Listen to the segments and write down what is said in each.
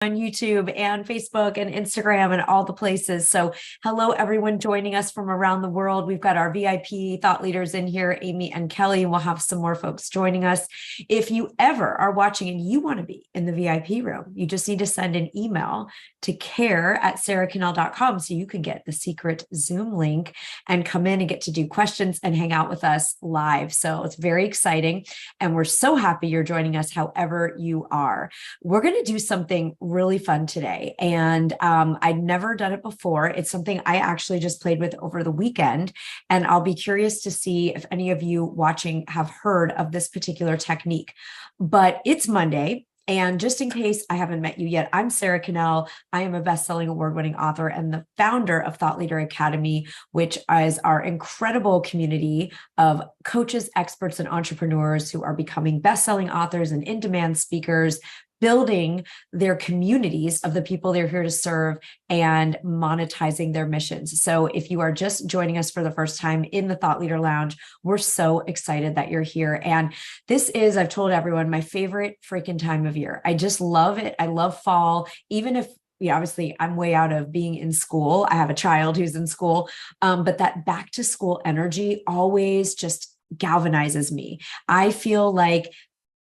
on YouTube and Facebook and Instagram and all the places. So hello, everyone joining us from around the world. We've got our VIP thought leaders in here, Amy and Kelly, and we'll have some more folks joining us. If you ever are watching and you want to be in the VIP room, you just need to send an email to care@saraconnell.com so you can get the secret Zoom link and come in and get to do questions and hang out with us live. So it's very exciting. And we're so happy you're joining us however you are. We're going to do something really fun today. And I'd never done it before. It's something I actually just played with over the weekend. And I'll be curious to see if any of you watching have heard of this particular technique. But it's Monday. And just in case I haven't met you yet, I'm Sara Connell. I am a best-selling award-winning author and the founder of Thought Leader Academy, which is our incredible community of coaches, experts, and entrepreneurs who are becoming best-selling authors and in-demand speakers, building their communities of the people they're here to serve and monetizing their missions. So if you are just joining us for the first time in the Thought Leader Lounge, we're so excited that you're here. And this is, I've told everyone, my favorite freaking time of year. I just love it. I love fall, even if obviously I'm way out of being in school. I have a child who's in school, but that back to school energy always just galvanizes me. I feel like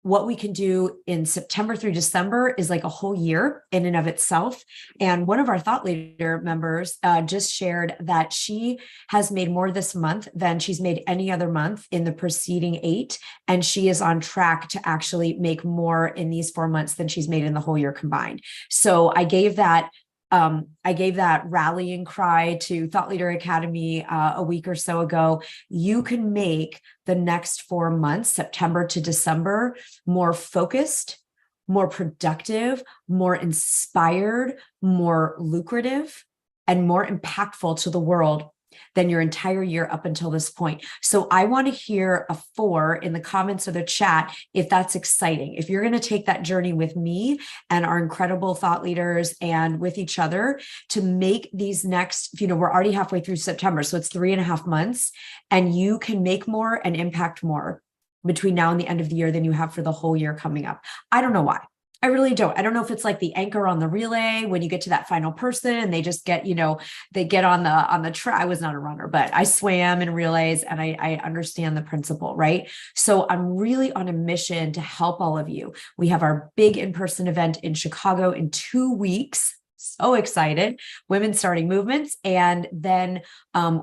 what we can do in September through December is like a whole year in and of itself. And one of our thought leader members just shared that she has made more this month than she's made any other month in the preceding 8. And she is on track to actually make more in these 4 months than she's made in the whole year combined. So I gave that rallying cry to Thought Leader Academy a week or so ago. You can make the next 4 months, September to December, more focused, more productive, more inspired, more lucrative, and more impactful to the world than your entire year up until this point. So I want to hear a 4 in the comments or the chat if that's exciting. If you're going to take that journey with me and our incredible thought leaders and with each other to make these next, we're already halfway through September, so it's 3.5 months, and you can make more and impact more between now and the end of the year than you have for the whole year coming up. I don't know why. I really don't. I don't know if it's like the anchor on the relay when you get to that final person and they just get, they get on the track. I was not a runner, but I swam in relays and I understand the principle, right? So I'm really on a mission to help all of you. We have our big in-person event in Chicago in 2 weeks. So excited, Women Starting Movements. And then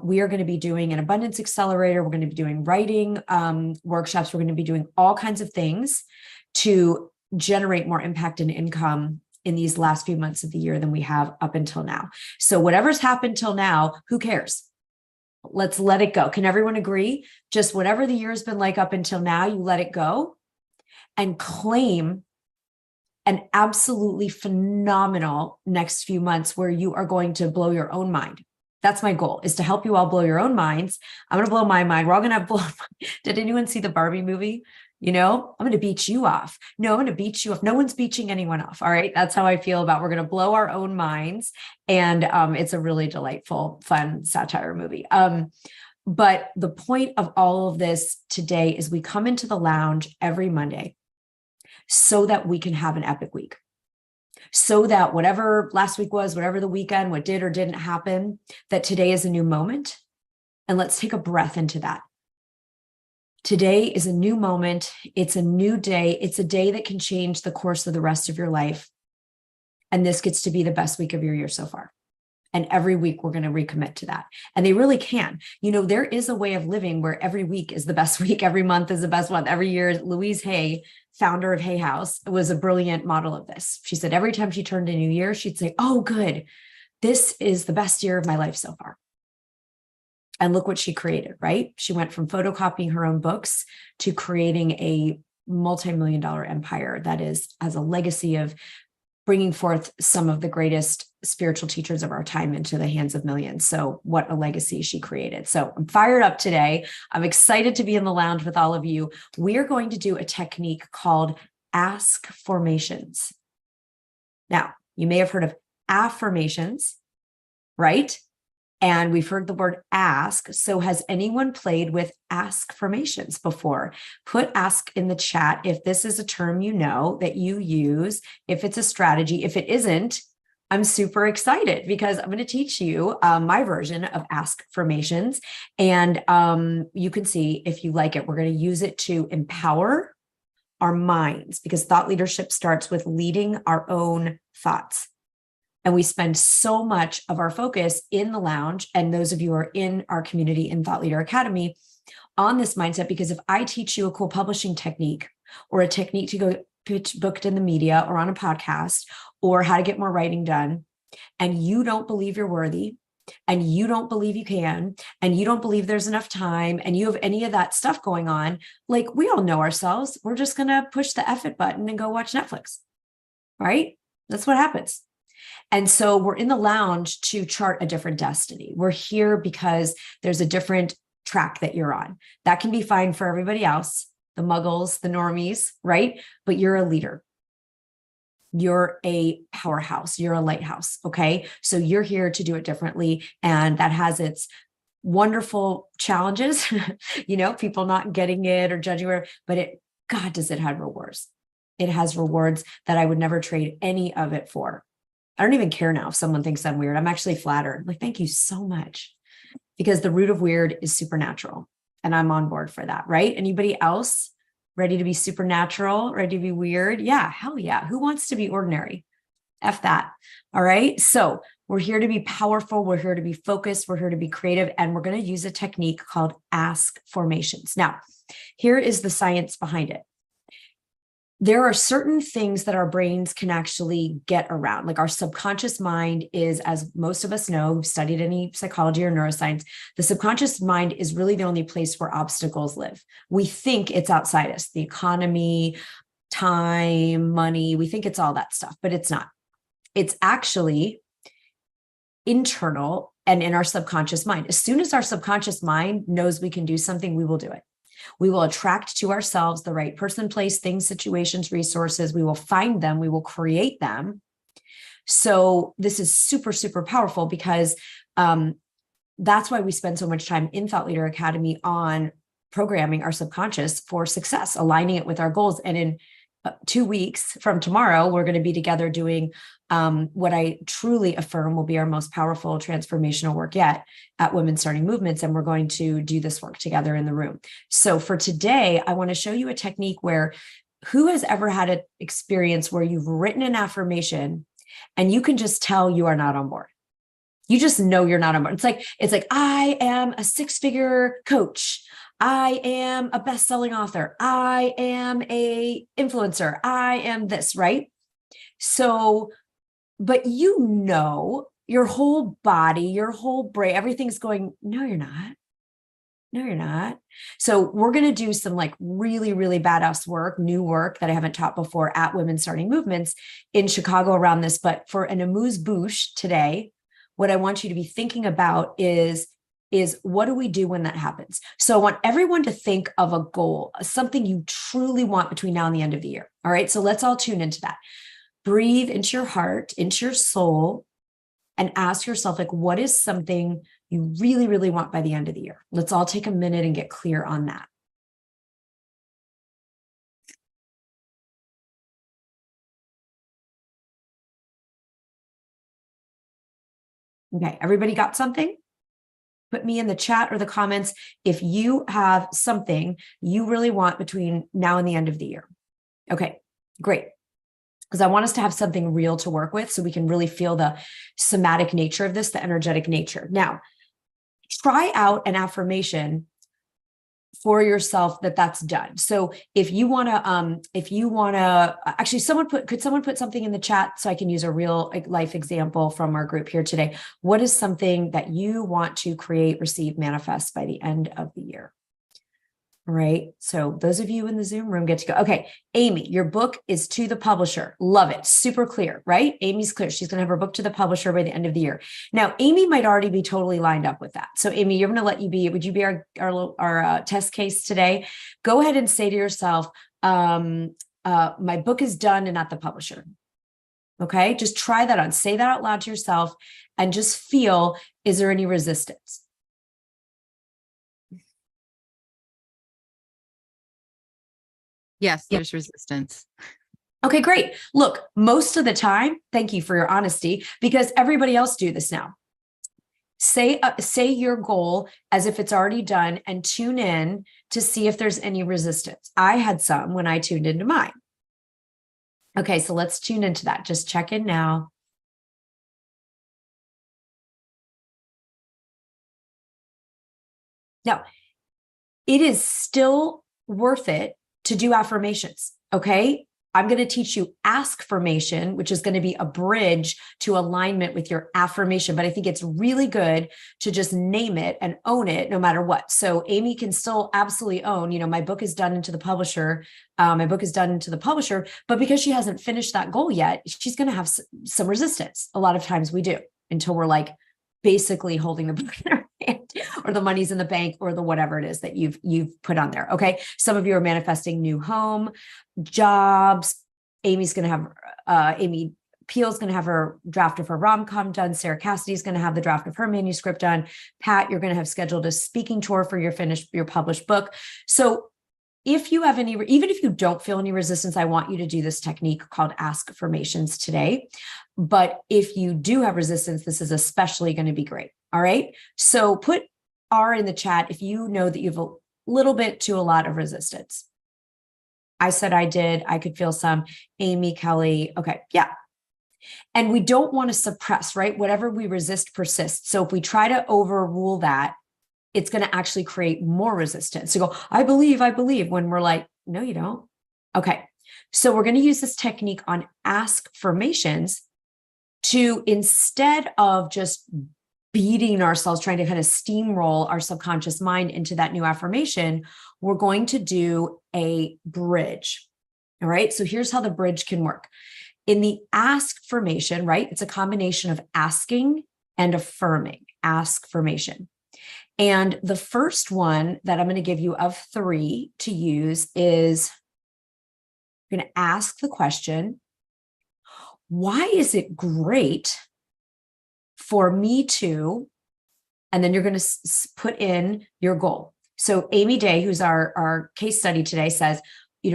we are going to be doing an abundance accelerator. We're going to be doing writing workshops. We're going to be doing all kinds of things to generate more impact and income in these last few months of the year than we have up until now. So whatever's happened till now, who cares? Let's let it go. Can everyone agree? Just whatever the year has been like up until now, you let it go and claim an absolutely phenomenal next few months where you are going to blow your own mind. That's my goal, is to help you all blow your own minds. I'm going to blow my mind. We're all going to blow. Did anyone see the Barbie movie? I'm going to beat you off. No, I'm going to beat you off. No one's beating anyone off. All right. That's how I feel about, we're going to blow our own minds. And it's a really delightful, fun satire movie. But the point of all of this today is we come into the lounge every Monday so that we can have an epic week. So that whatever last week was, whatever the weekend, what did or didn't happen, that today is a new moment. And let's take a breath into that. Today is a new moment. It's a new day. It's a day that can change the course of the rest of your life. And this gets to be the best week of your year so far. And every week we're going to recommit to that. And they really can. There is a way of living where every week is the best week. Every month is the best month. Every year, Louise Hay, founder of Hay House, was a brilliant model of this. She said every time she turned a new year, she'd say, oh, good. This is the best year of my life so far. And look what she created, right? She went from photocopying her own books to creating a multi-million-dollar empire that has a legacy of bringing forth some of the greatest spiritual teachers of our time into the hands of millions. So what a legacy she created. So I'm fired up today. I'm excited to be in the lounge with all of you. We're going to do a technique called ask formations. Now, you may have heard of affirmations, right? And we've heard the word ask. So has anyone played with ask formations before? Put ask in the chat if this is a term you know that you use, if it's a strategy. If it isn't, I'm super excited because I'm going to teach you my version of ask formations. And you can see if you like it. We're going to use it to empower our minds, because thought leadership starts with leading our own thoughts. And we spend so much of our focus in the lounge, and those of you who are in our community in Thought Leader Academy, on this mindset, because if I teach you a cool publishing technique or a technique to go pitch booked in the media or on a podcast, or how to get more writing done, and you don't believe you're worthy, and you don't believe you can, and you don't believe there's enough time, and you have any of that stuff going on, like, we all know ourselves, we're just going to push the F it button and go watch Netflix, right? That's what happens. And so we're in the lounge to chart a different destiny. We're here because there's a different track that you're on. That can be fine for everybody else, the muggles, the normies, right? But you're a leader. You're a powerhouse. You're a lighthouse. Okay. So you're here to do it differently. And that has its wonderful challenges, people not getting it or judging her, but God, does it have rewards? It has rewards that I would never trade any of it for. I don't even care now if someone thinks I'm weird. I'm actually flattered. Like, thank you so much. Because the root of weird is supernatural. And I'm on board for that, right? Anybody else ready to be supernatural, ready to be weird? Yeah, hell yeah. Who wants to be ordinary? F that. All right. So we're here to be powerful. We're here to be focused. We're here to be creative. And we're going to use a technique called ask formations. Now, here is the science behind it. There are certain things that our brains can actually get around. Like, our subconscious mind is, as most of us know, who've studied any psychology or neuroscience, the subconscious mind is really the only place where obstacles live. We think it's outside us, the economy, time, money. We think it's all that stuff, but it's not. It's actually internal and in our subconscious mind. As soon as our subconscious mind knows we can do something, we will do it. We will attract to ourselves the right person, place, things, situations, resources. We will find them. We will create them. So this is super, super powerful, because that's why we spend so much time in Thought Leader Academy on programming our subconscious for success, aligning it with our goals. And in 2 weeks from tomorrow, we're going to be together doing what I truly affirm will be our most powerful transformational work yet at Women Starting Movements. And we're going to do this work together in the room. So for today, I want to show you a technique where, who has ever had an experience where you've written an affirmation and you can just tell you are not on board? You just know you're not on board. It's like, I am a 6-figure coach. I am a best-selling author. I am a influencer. I am this, right? So, but your whole body, your whole brain, everything's going, no, you're not. No, you're not. So we're going to do some like really, really badass work, new work that I haven't taught before at Women Starting Movements in Chicago around this. But for an amuse-bouche today, what I want you to be thinking about is what do we do when that happens? So I want everyone to think of a goal, something you truly want between now and the end of the year. All right. So let's all tune into that. Breathe into your heart, into your soul, and ask yourself, like, what is something you really, really want by the end of the year? Let's all take a minute and get clear on that. Okay. Everybody got something? Put me in the chat or the comments if you have something you really want between now and the end of the year. Okay, great. Because I want us to have something real to work with so we can really feel the somatic nature of this, the energetic nature. Now, try out an affirmation for yourself that's done. So if you want to, actually, could someone put something in the chat so I can use a real life example from our group here today? What is something that you want to create, receive, manifest by the end of the year? All right. So those of you in the Zoom room get to go. Okay. Amy, your book is to the publisher. Love it. Super clear, right? Amy's clear. She's going to have her book to the publisher by the end of the year. Now, Amy might already be totally lined up with that. So Amy, you're going to would you be our test case today? Go ahead and say to yourself, my book is done and at the publisher. Okay. Just try that on. Say that out loud to yourself and just feel, is there any resistance? Yes, there's resistance. Okay, great. Look, most of the time, thank you for your honesty, because everybody else do this now. Say your goal as if it's already done and tune in to see if there's any resistance. I had some when I tuned into mine. Okay, so let's tune into that. Just check in now. Now, it is still worth it to do affirmations. Okay. I'm going to teach you ask-formation, which is going to be a bridge to alignment with your affirmation. But I think it's really good to just name it and own it no matter what. So Amy can still absolutely own, my book is done into the publisher. But because she hasn't finished that goal yet, she's going to have some resistance. A lot of times we do until we're like basically holding the book in our hand or the money's in the bank or the whatever it is that you've put on there. Okay. Some of you are manifesting new home, jobs. Amy Peel's going to have her draft of her rom-com done. Sarah Cassidy's going to have the draft of her manuscript done. Pat, you're going to have scheduled a speaking tour for your published book. So if you have even if you don't feel any resistance, I want you to do this technique called ask-formations today. But if you do have resistance, this is especially going to be great. All right. So put R in the chat if you know that you have a little bit to a lot of resistance. I said I did. I could feel some. Amy, Kelly. Okay. Yeah. And we don't want to suppress, right? Whatever we resist persists. So if we try to overrule that, it's going to actually create more resistance. So go, I believe, when we're like, no, you don't. Okay. So we're going to use this technique on ask-formations to, instead of just beating ourselves, trying to kind of steamroll our subconscious mind into that new affirmation, we're going to do a bridge. All right. So here's how the bridge can work. In the ask-formation, right? It's a combination of asking and affirming. Ask-formation. And the first one that I'm going to give you of 3 to use is, you're going to ask the question, why is it great for me to, and then you're going to put in your goal. So Amy Day, who's our case study today, says,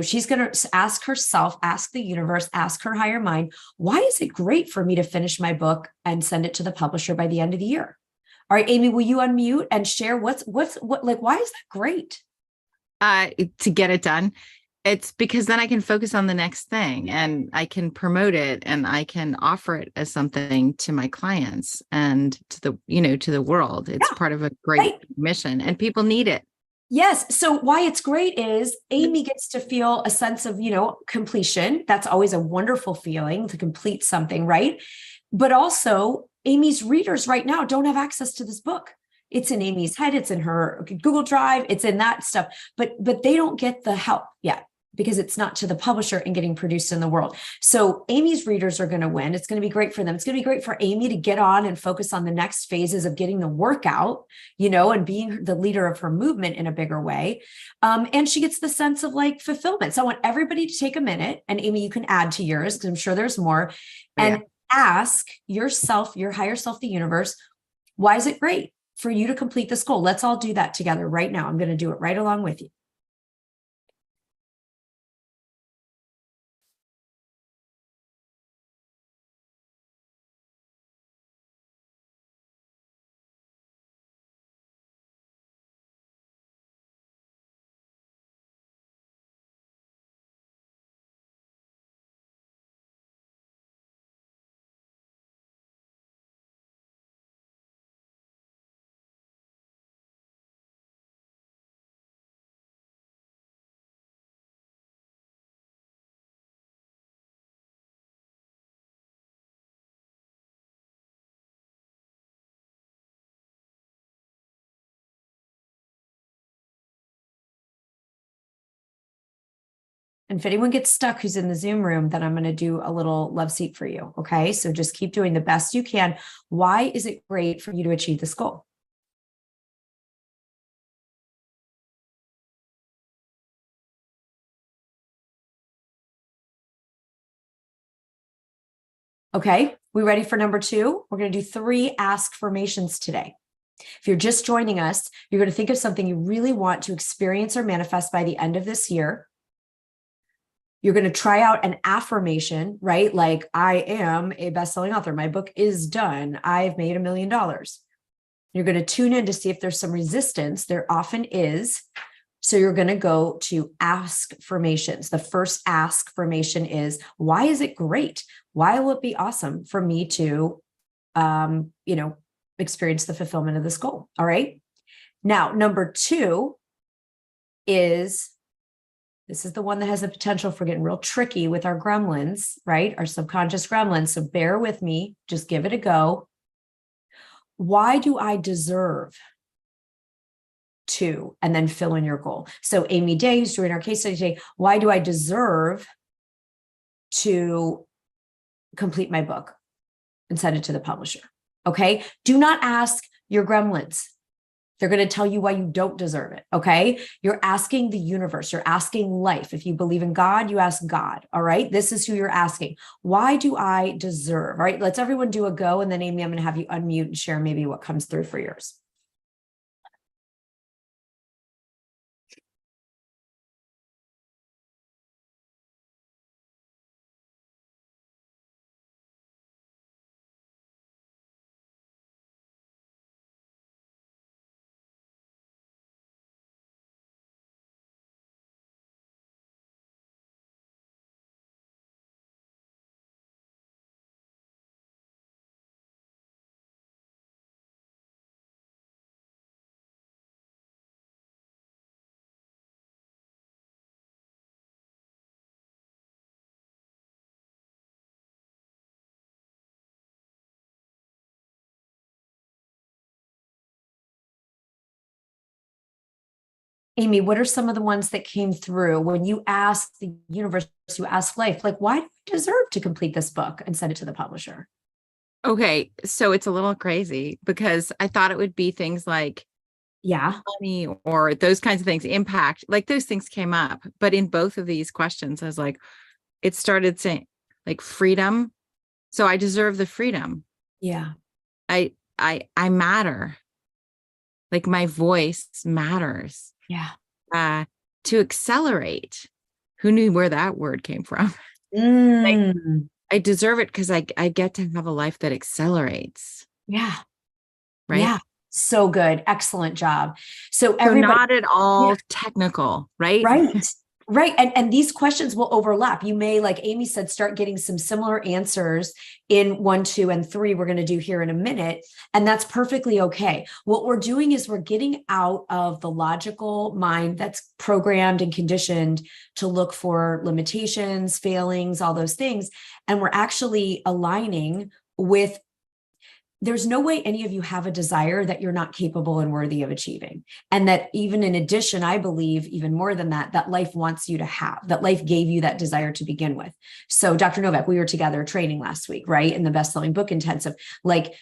she's going to ask herself, ask the universe, ask her higher mind, why is it great for me to finish my book and send it to the publisher by the end of the year? All right, Amy, will you unmute and share what, why is that great? To get it done. It's because then I can focus on the next thing and I can promote it and I can offer it as something to my clients and to the world. It's part of a great mission and people need it. Yes. So why it's great is Amy gets to feel a sense of, completion. That's always a wonderful feeling to complete something, right? But also Amy's readers right now don't have access to this book. It's in Amy's head. It's in her Google Drive. It's in that stuff, but they don't get the help yet because it's not to the publisher and getting produced in the world. So Amy's readers are going to win. It's going to be great for them. It's going to be great for Amy to get on and focus on the next phases of getting the work out, and being the leader of her movement in a bigger way. And she gets the sense of fulfillment. So I want everybody to take a minute, and Amy, you can add to yours because I'm sure there's more. And ask yourself, your higher self, the universe, why is it great for you to complete this goal? Let's all do that together right now. I'm going to do it right along with you. And if anyone gets stuck who's in the Zoom room, then I'm going to do a little love seat for you. Okay. So just keep doing the best you can. Why is it great for you to achieve this goal? Okay. We ready for number 2? We're going to do 3 ask formations today. If you're just joining us, you're going to think of something you really want to experience or manifest by the end of this year. You're going to try out an affirmation, right? Like, I am a best-selling author. My book is done. I've made $1 million. You're going to tune in to see if there's some resistance. There often is. So you're going to go to ask formations. The first ask formation is, why is it great? Why will it be awesome for me to, experience the fulfillment of this goal? All right. Now, number 2 is, this is the one that has the potential for getting real tricky with our gremlins, right? Our subconscious gremlins. So bear with me, just give it a go. Why do I deserve to, and then fill in your goal? So Amy Day, who's doing our case study today, why do I deserve to complete my book and send it to the publisher? Okay. Do not ask your gremlins. They're going to tell you why you don't deserve it. Okay. You're asking the universe. You're asking life. If you believe in God, you ask God. All right. This is who you're asking. Why do I deserve? All right. Let's everyone do a go. And then Amy, I'm going to have you unmute and share maybe what comes through for yours. Amy, what are some of the ones that came through when you asked the universe, you asked life, like, why do I deserve to complete this book and send it to the publisher? Okay. So it's a little crazy because I thought it would be things like money or those kinds of things, impact, like those things came up. But in both of these questions, I was like, it started saying like freedom. So I deserve the freedom. Yeah. I matter. Like my voice matters. Yeah. To accelerate. Who knew where that word came from? Like, I deserve it because I get to have a life that accelerates. Yeah. Right. Yeah. So good. Excellent job. So everybody, not at all technical, right? right. Right. And these questions will overlap. You may, like Amy said, start getting some similar answers in 1, 2, and 3 we're going to do here in a minute. And that's perfectly okay. What we're doing is we're getting out of the logical mind that's programmed and conditioned to look for limitations, failings, all those things. And we're actually aligning with, there's no way any of you have a desire that you're not capable and worthy of achieving. And that even in addition, I believe even more than that, that life wants you to have, that life gave you that desire to begin with. So Dr. Novak, we were together training last week, right? In the best-selling book intensive, like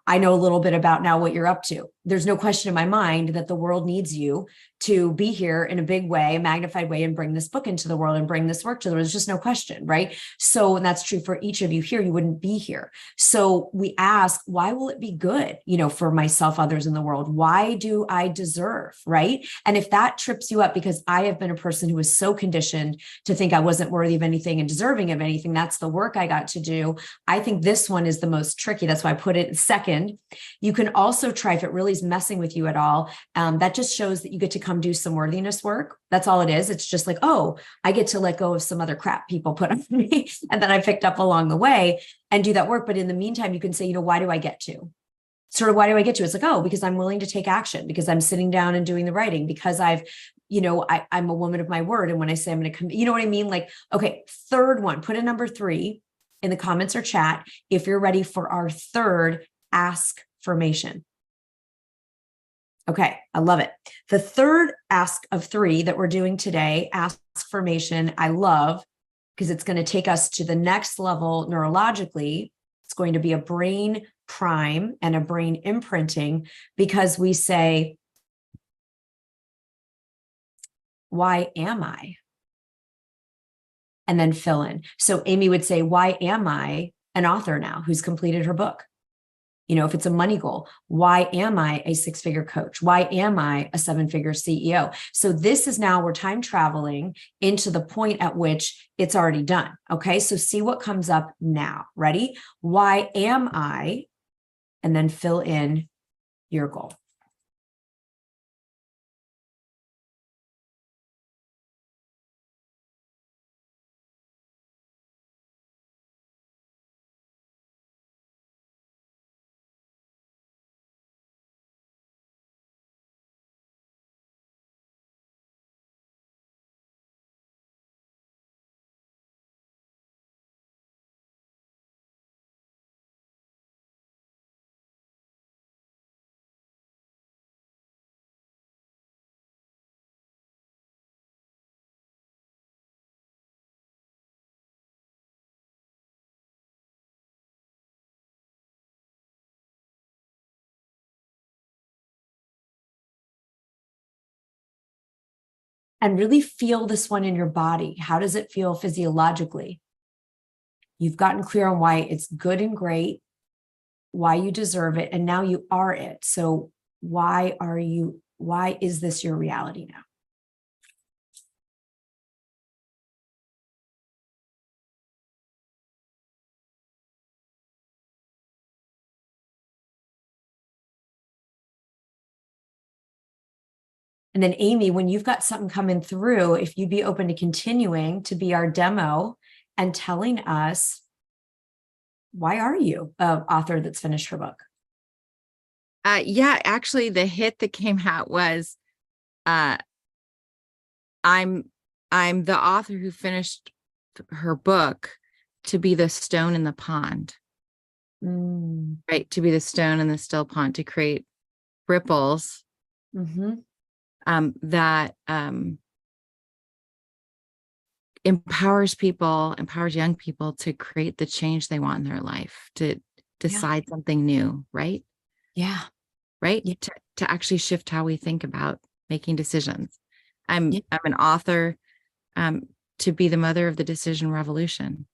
I know a little bit about now what you're up to. There's no question in my mind that the world needs you to be here in a big way, a magnified way, and bring this book into the world and bring this work to the world. There's just no question, right? So, and that's true for each of you here. You wouldn't be here. So we ask, why will it be good, for myself, others in the world? Why do I deserve, right? And if that trips you up, because I have been a person who was so conditioned to think I wasn't worthy of anything and deserving of anything, that's the work I got to do. I think this one is the most tricky. That's why I put it second. You can also try, if it really is messing with you at all, that just shows that you get to come do some worthiness work. That's all it is. It's just like, oh, I get to let go of some other crap people put on me and then I picked up along the way and do that work. But in the meantime, you can say, why do I get to? Sort of, why do I get to? It's like, oh, because I'm willing to take action, because I'm sitting down and doing the writing, because I'm a woman of my word. And when I say I'm going to come, you know what I mean? Like, okay, third one, put a number 3 in the comments or chat if you're ready for our third ask formation. Okay, I love it. The third ask of 3 that we're doing today, ask formation, I love, because it's going to take us to the next level neurologically. It's going to be a brain prime and a brain imprinting, because we say, why am I? And then fill in. So Amy would say, why am I an author now who's completed her book? You know, if it's a money goal, why am I a 6-figure coach? Why am I a 7-figure CEO? So this is now we're time traveling into the point at which it's already done. Okay. So see what comes up now. Ready? Why am I? And then fill in your goal. And really feel this one in your body. How does it feel physiologically? You've gotten clear on why it's good and great, why you deserve it, and now you are it. So why is this your reality now? And then Amy, when you've got something coming through, if you'd be open to continuing to be our demo and telling us, why are you an author that's finished her book? Yeah, actually the hit that came out was, I'm the author who finished her book to be the stone in the pond, right? To be the stone in the still pond, to create ripples that empowers young people to create the change they want in their life, to decide something new, right? Yeah. Right. Yeah. To actually shift how we think about making decisions. I'm an author to be the mother of the decision revolution.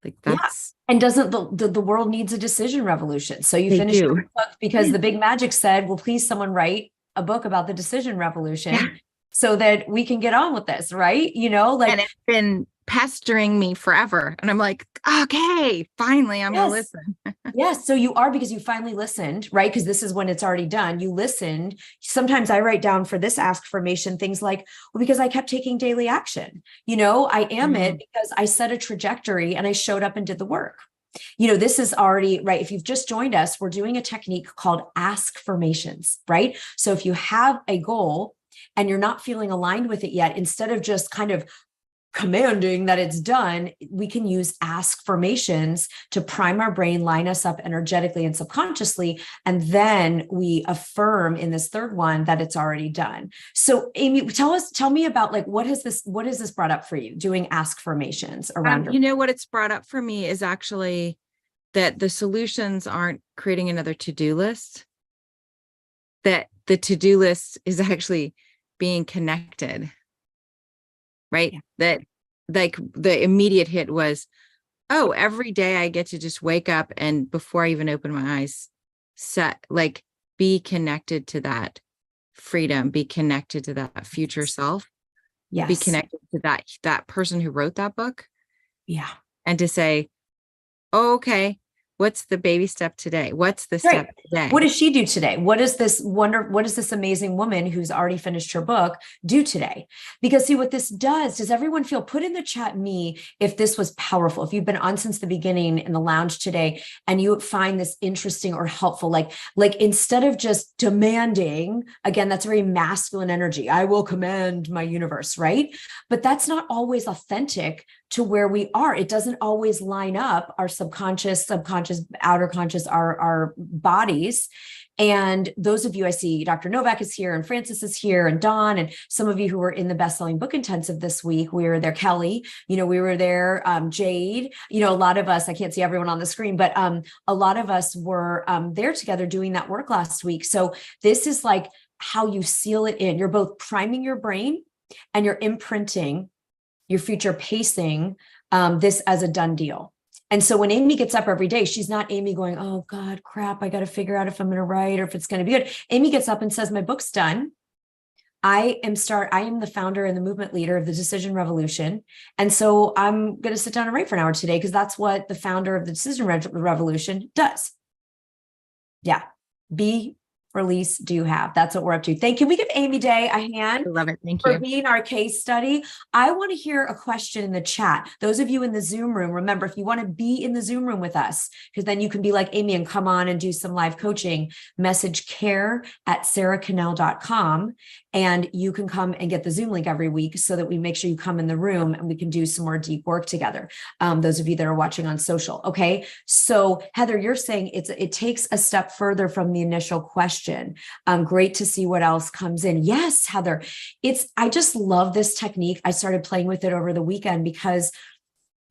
Like that's And doesn't the world needs a decision revolution? So you finish your book because the big magic said, well, please someone write a book about the decision revolution so that we can get on with this, right? You know, like, and it's been pestering me forever. And I'm like, okay, finally I'm gonna listen. Yes. So you are, because you finally listened, right? Because this is when it's already done. You listened. Sometimes I write down for this ask formation things like, well, because I kept taking daily action. You know, I am it because I set a trajectory and I showed up and did the work. You know, this is already right. If you've just joined us, we're doing a technique called ask formations, right? So if you have a goal and you're not feeling aligned with it yet, instead of just kind of commanding that it's done, we can use ask formations to prime our brain, line us up energetically and subconsciously, and then we affirm in this third one that it's already done. So Amy, tell me about, like, what has this brought up for you, doing ask formations around you know, what it's brought up for me is actually that the solutions aren't creating another to-do list, that the to-do list is actually being connected. Right. That, like, the immediate hit was, oh, every day I get to just wake up and before I even open my eyes, be connected to that freedom, be connected to that future self, be connected to that person who wrote that book. Yeah. And to say, oh, okay, what's the baby step today? What's the step today? What does she do today? What does this amazing woman who's already finished her book do today? Because see what this does everyone feel, put in the chat me if this was powerful, if you've been on since the beginning in the lounge today and you find this interesting or helpful, like instead of just demanding, again, that's very masculine energy. I will command my universe, right? But that's not always authentic to where we are. It doesn't always line up, our subconscious, outer conscious, our bodies. And those of you, I see Dr. Novak is here and Francis is here and Dawn, and some of you who were in the best-selling book intensive this week, we were there. Kelly, you know, we were there. Jade, you know, a lot of us, I can't see everyone on the screen, but a lot of us were there together doing that work last week. So this is like how you seal it in. You're both priming your brain and you're imprinting your future, pacing this as a done deal. And so when Amy gets up every day, she's not Amy going, oh God, crap, I got to figure out if I'm going to write or if it's going to be good. Amy gets up and says, my book's done. I am the founder and the movement leader of the Decision Revolution. And so I'm going to sit down and write for an hour today because that's what the founder of the Decision Revolution does. Yeah. Be, release, do, have. That's what we're up to. Can we give Amy Day a hand? I love it. Thank For you. being our case study. I want to hear a question in the chat. Those of you in the Zoom room, remember, if you want to be in the Zoom room with us, because then you can be like Amy and come on and do some live coaching, message care@saraconnell.com. And you can come and get the Zoom link every week so that we make sure you come in the room and we can do some more deep work together. Those of you that are watching on social. Okay. So Heather, you're saying it takes a step further from the initial question. Great to see what else comes in. Yes, Heather, I just love this technique. I started playing with it over the weekend because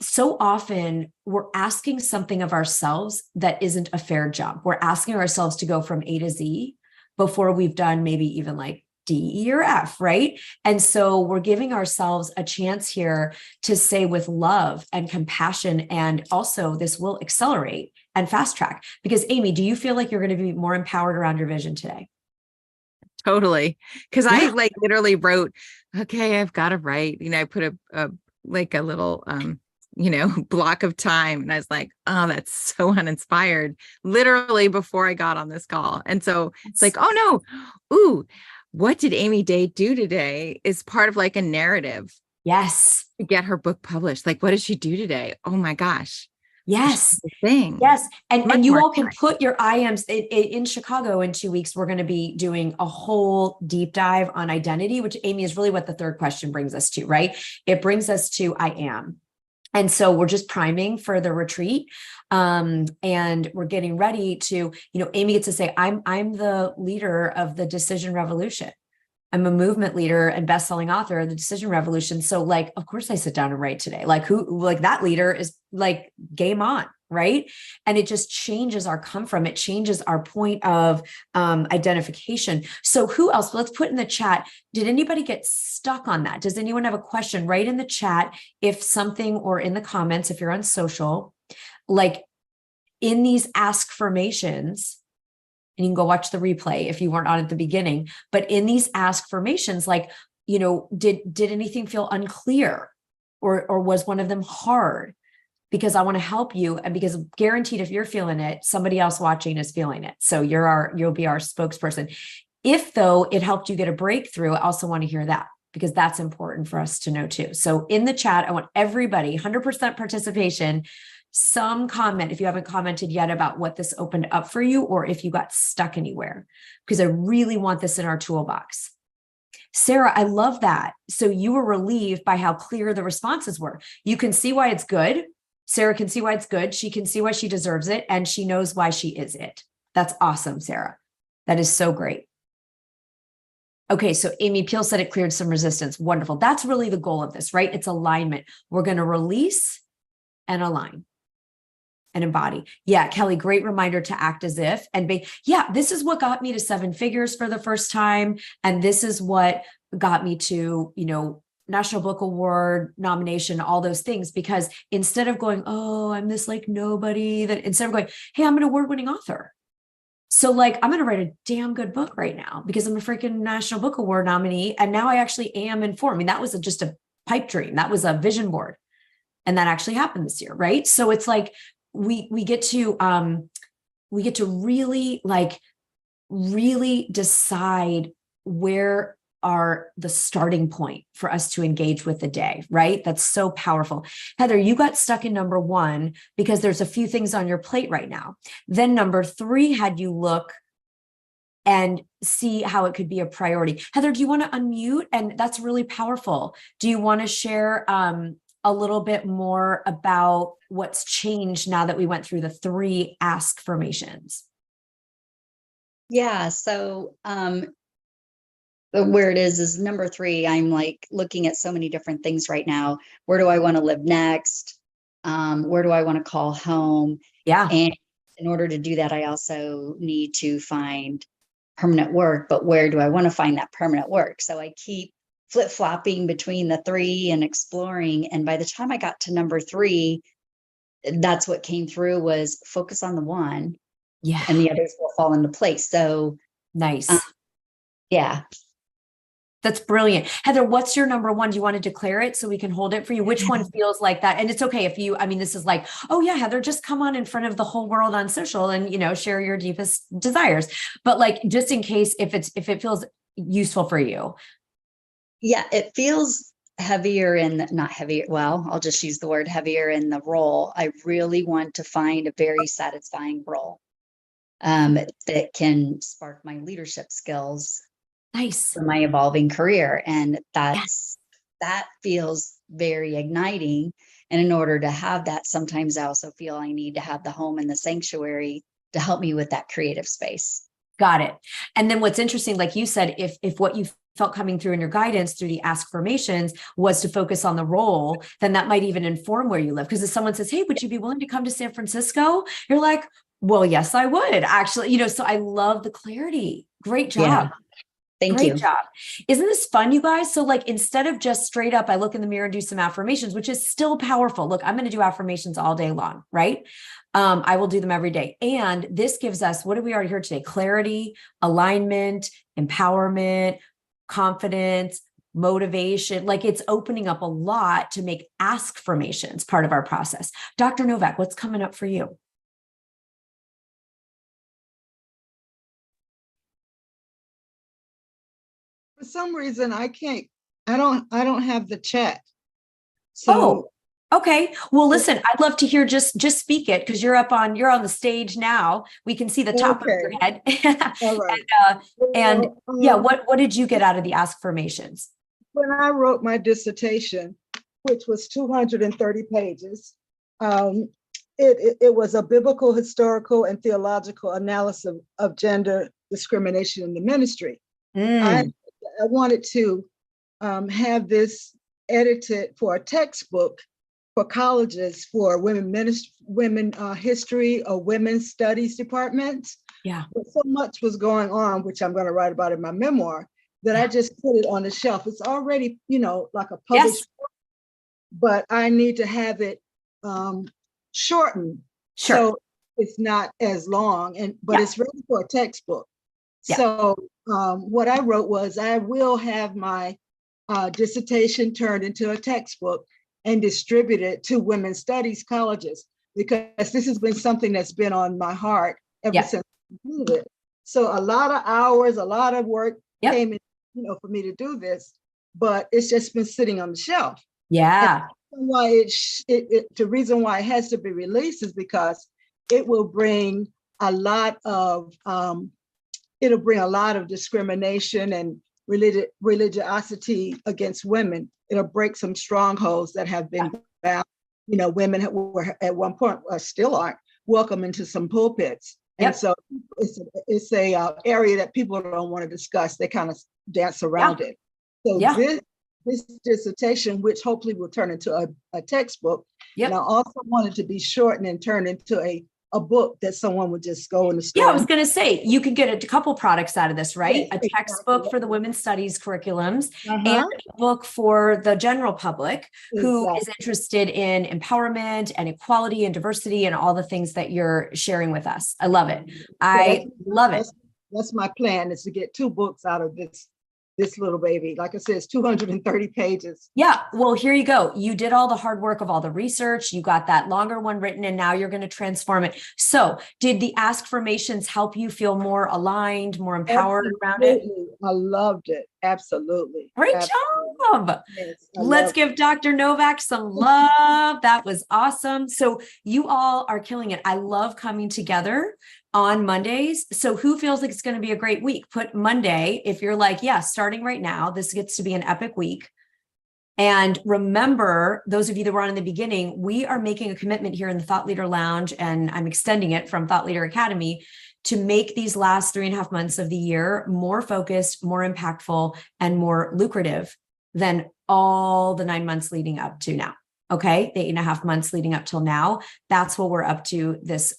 so often we're asking something of ourselves that isn't a fair jump. We're asking ourselves to go from A to Z before we've done maybe even like D, E, or F, right? And so we're giving ourselves a chance here to say with love and compassion, and also this will accelerate and fast track. Because Amy, do you feel like you're going to be more empowered around your vision today? Totally. Because Yeah. I like literally wrote, okay, I've got to write, I put a little, block of time. And I was like, oh, that's so uninspired, literally before I got on this call. And so it's like, oh no, ooh, what did Amy Day do today is part of like a narrative. Yes. To get her book published. Like, what did she do today? Oh my gosh. Yes. Thing. Yes. And you all can time. put your IMs in Chicago in 2 weeks. We're going to be doing a whole deep dive on identity, which Amy is really what the third question brings us to, right? It brings us to I am. And so we're just priming for the retreat. And we're getting ready to, Amy gets to say, I'm the leader of the Decision Revolution. I'm a movement leader and best-selling author of the Decision Revolution. So like, of course I sit down and write today. Like that leader is like game on, right? And it just changes our come from, it changes our point of identification. So who else? Let's put in the chat. Did anybody get stuck on that? Does anyone have a question? Write in the chat if something, or in the comments, if you're on social, like in these ask formations. And you can go watch the replay if you weren't on at the beginning. But in these ask formations, like, did anything feel unclear, or was one of them hard? Because I want to help you, and because guaranteed if you're feeling it, somebody else watching is feeling it. So you'll be our spokesperson. If though it helped you get a breakthrough, I also want to hear that, because that's important for us to know too. So in the chat, I want everybody, 100% participation. Some comment if you haven't commented yet about what this opened up for you, or if you got stuck anywhere, because I really want this in our toolbox. Sarah, I love that. So you were relieved by how clear the responses were. You can see why it's good. Sarah can see why it's good. She can see why she deserves it, and she knows why she is it. That's awesome, Sarah. That is so great. Okay, so Amy Peel said it cleared some resistance. Wonderful. That's really the goal of this, right? It's alignment. We're going to release and align and embody. Yeah, Kelly, great reminder to act as if and be. Yeah, this is what got me to 7 figures for the first time. And this is what got me to, National Book Award nomination, all those things. Because instead of going, oh, I'm this like nobody, that instead of going, hey, I'm an award-winning author. So like, I'm going to write a damn good book right now because I'm a freaking National Book Award nominee. And now I actually am informed. I mean, that was just a pipe dream. That was a vision board. And that actually happened this year, right? So it's like, we get to really decide where are the starting point for us to engage with the day, right? That's so powerful. Heather, you got stuck in number 1 because there's a few things on your plate right now. Then number 3 had you look and see how it could be a priority. Heather, do you want to unmute? And that's really powerful. Do you want to share a little bit more about what's changed now that we went through the 3 ask formations? Yeah. So, where it is number 3, I'm like looking at so many different things right now. Where do I want to live next? Where do I want to call home? Yeah. And in order to do that, I also need to find permanent work, but where do I want to find that permanent work? So I keep flip-flopping between the 3 and exploring. And by the time I got to number 3, that's what came through was focus on the one Yeah. and the others will fall into place. So Nice. yeah. That's brilliant. Heather, what's your number one? Do you want to declare it so we can hold it for you? Which one feels like that? And it's okay if you, I mean, this is like, oh yeah, Heather, just come on in front of the whole world on social and, share your deepest desires. But like, just in case, if it feels useful for you. Yeah, it feels heavier not heavier. Well, I'll just use the word heavier in the role. I really want to find a very satisfying role that can spark my leadership skills. Nice. For my evolving career. And Yes. that feels very igniting. And in order to have that, sometimes I also feel I need to have the home and the sanctuary to help me with that creative space. Got it. And then what's interesting, like you said, if what you felt coming through in your guidance through the affirmations was to focus on the role, then that might even inform where you live. Because if someone says, hey, would you be willing to come to San Francisco? You're like, well, yes, I would actually, so I love the clarity. Great job. Yeah. Thank you. Great job. Isn't this fun, you guys? So like, instead of just straight up, I look in the mirror and do some affirmations, which is still powerful. Look, I'm going to do affirmations all day long, right? I will do them every day. And this gives us, what did we already hear today? Clarity, alignment, empowerment, confidence, motivation. Like it's opening up a lot to make ask-formations part of our process. Dr. Novak, what's coming up for you? For some reason, I don't have the chat. So okay. Well, listen, I'd love to hear, just speak it because you're on the stage now. We can see the top of your head. All right. Yeah, what did you get out of the ask-formations? When I wrote my dissertation, which was 230 pages, it was a biblical, historical, and theological analysis of gender discrimination in the ministry. I wanted to have this edited for a textbook for colleges for women history or women's studies departments. Yeah. But so much was going on, which I'm going to write about in my memoir, that I just put it on the shelf. It's already, like a published book, but I need to have it shortened. Sure. So it's not as long, but it's ready for a textbook. Yeah. So what I wrote was, I will have my dissertation turned into a textbook and distributed to women's studies colleges, because this has been something that's been on my heart ever since I did it. So a lot of hours, a lot of work came in, for me to do this, but it's just been sitting on the shelf. Yeah. And why the reason why it has to be released is because it will bring a lot of discrimination and religiosity against women. It'll break some strongholds that have been bound. Women were at one point, still aren't, welcome into some pulpits. And so it's a area that people don't want to discuss. They kind of dance around it. So this dissertation, which hopefully will turn into a textbook, and I also wanted to be shortened and turned into a book that someone would just go in the store. Yeah, I was going to say, you could get a couple products out of this, right? Yes, a textbook for the women's studies curriculums and a book for the general public who is interested in empowerment and equality and diversity and all the things that you're sharing with us. I love it. I love it. That's my plan, is to get 2 books out of this little baby. Like I said, it's 230 pages. Yeah. Well, here you go. You did all the hard work of all the research. You got that longer one written, and now you're going to transform it. So did the ask-formations help you feel more aligned, more empowered around it? I loved it. Absolutely. Great job. Yes, let's give Dr. Novak some love. That was awesome. So you all are killing it. I love coming together on Mondays. So who feels like it's going to be a great week? Put Monday. If you're like, starting right now, this gets to be an epic week. And remember, those of you that were on in the beginning, we are making a commitment here in the Thought Leader Lounge, and I'm extending it from Thought Leader Academy, to make these last 3.5 months of the year more focused, more impactful, and more lucrative than all the 9 months leading up to now. Okay. The 8.5 months leading up till now. That's what we're up to this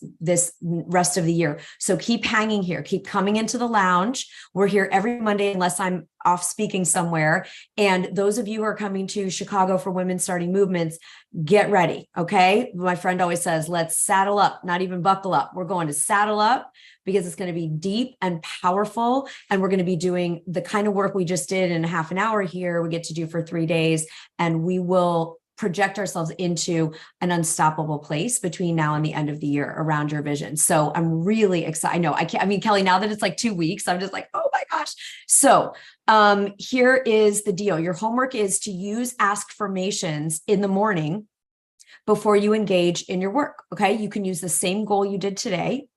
rest of the year. So keep hanging here, keep coming into the lounge. We're here every Monday, unless I'm off speaking somewhere. And those of you who are coming to Chicago for Women Starting Movements, get ready. Okay. My friend always says, let's saddle up, not even buckle up. We're going to saddle up because it's going to be deep and powerful. And we're going to be doing the kind of work we just did in a half an hour here. We get to do for 3 days, and we will project ourselves into an unstoppable place between now and the end of the year around your vision. So I'm really excited. I know I mean, Kelly, now that it's like 2 weeks, I'm just like, oh my gosh. So here is the deal. Your homework is to use ask formations in the morning before you engage in your work. Okay. You can use the same goal you did today,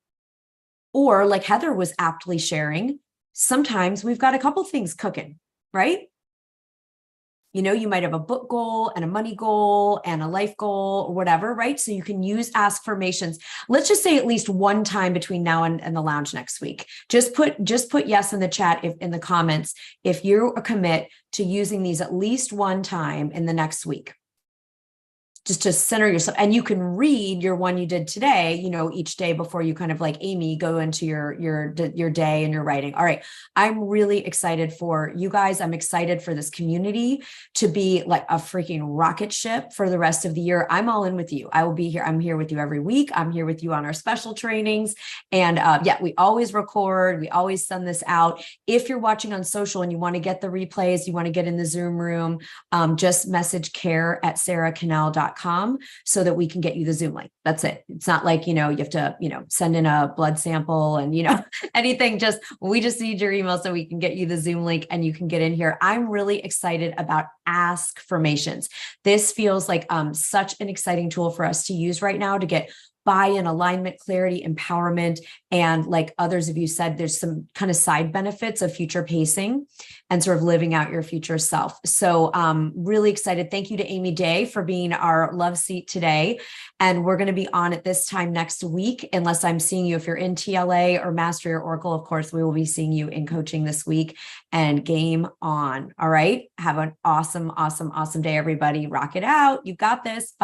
or like Heather was aptly sharing, sometimes we've got a couple things cooking, right? You know, you might have a book goal and a money goal and a life goal or whatever, right? So you can use ask formations. Let's just say at least one time between now and the lounge next week. Just put yes in the chat, if in the comments, if you commit to using these at least one time in the next week. Just to center yourself, and you can read your one you did today, you know, each day before you kind of like Amy go into your day and your writing. All right. I'm really excited for you guys. I'm excited for this community to be like a freaking rocket ship for the rest of the year. I'm all in with you. I will be here. I'm here with you every week. I'm here with you on our special trainings. And yeah, we always record. We always send this out. If you're watching on social and you want to get the replays, you want to get in the Zoom room, just message care@saraconnell.com so that we can get you the Zoom link. That's it. It's not like, you know, you have to, you know, send in a blood sample and, you know, anything. We just need your email so we can get you the Zoom link and you can get in here. I'm really excited about ask formations. This feels like such an exciting tool for us to use right now to get buy-in, alignment, clarity, empowerment. And like others of you said, there's some kind of side benefits of future pacing and sort of living out your future self. So really excited. Thank you to Amy Day for being our love seat today. And we're going to be on at this time next week, unless I'm seeing you. If you're in TLA or Master Your Oracle, of course, we will be seeing you in coaching this week, and game on. All right. Have an awesome, awesome, awesome day, everybody. Rock it out. You got this. Bye.